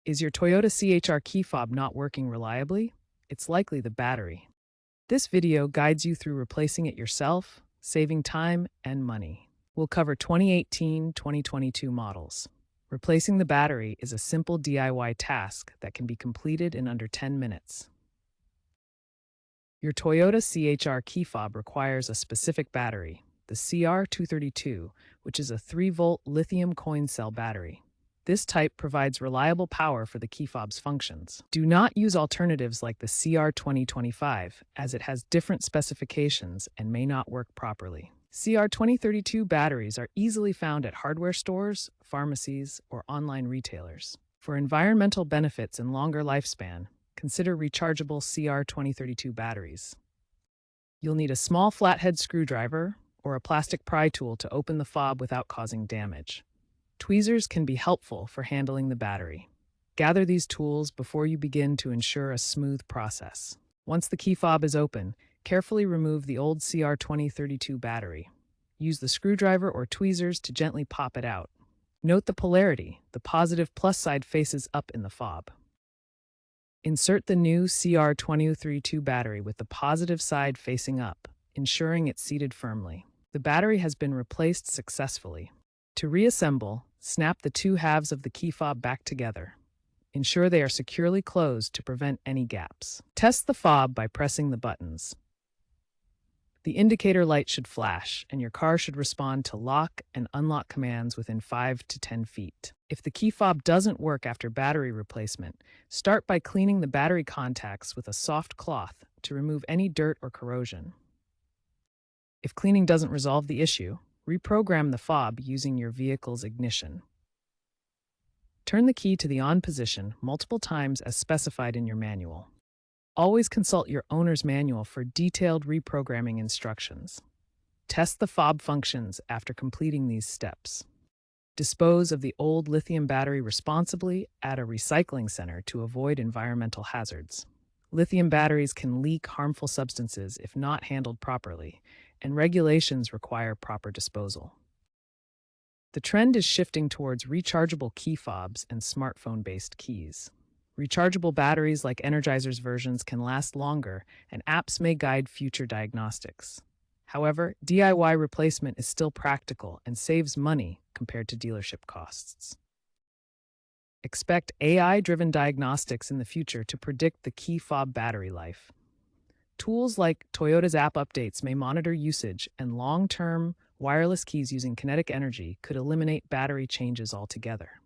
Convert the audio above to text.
Is your Toyota CHR key fob not working reliably? It's likely the battery. This video guides you through replacing it yourself, saving time and money. We'll cover 2018-2022 models. Replacing the battery is a simple DIY task that can be completed in under 10 minutes. Your Toyota CHR key fob requires a specific battery, the CR232, which is a 3-volt lithium coin cell battery. This type provides reliable power for the key fob's functions. Do not use alternatives like the CR2025, as it has different specifications and may not work properly. CR2032 batteries are easily found at hardware stores, pharmacies, or online retailers. For environmental benefits and longer lifespan, consider rechargeable CR2032 batteries. You'll need a small flathead screwdriver or a plastic pry tool to open the fob without causing damage. Tweezers can be helpful for handling the battery. Gather these tools before you begin to ensure a smooth process. Once the key fob is open, carefully remove the old CR2032 battery. Use the screwdriver or tweezers to gently pop it out. Note the polarity. The positive plus side faces up in the fob. Insert the new CR2032 battery with the positive side facing up, ensuring it's seated firmly. The battery has been replaced successfully. To reassemble, snap the two halves of the key fob back together. Ensure they are securely closed to prevent any gaps. Test the fob by pressing the buttons. The indicator light should flash, and your car should respond to lock and unlock commands within 5 to 10 feet. If the key fob doesn't work after battery replacement, start by cleaning the battery contacts with a soft cloth to remove any dirt or corrosion. If cleaning doesn't resolve the issue, reprogram the fob using your vehicle's ignition. Turn the key to the on position multiple times as specified in your manual. Always consult your owner's manual for detailed reprogramming instructions. Test the fob functions after completing these steps. Dispose of the old lithium battery responsibly at a recycling center to avoid environmental hazards. Lithium batteries can leak harmful substances if not handled properly, and regulations require proper disposal. The trend is shifting towards rechargeable key fobs and smartphone-based keys. Rechargeable batteries like Energizer's versions can last longer, and apps may guide future diagnostics. However, DIY replacement is still practical and saves money compared to dealership costs. Expect AI-driven diagnostics in the future to predict the key fob battery life. Tools like Toyota's app updates may monitor usage, and long-term wireless keys using kinetic energy could eliminate battery changes altogether.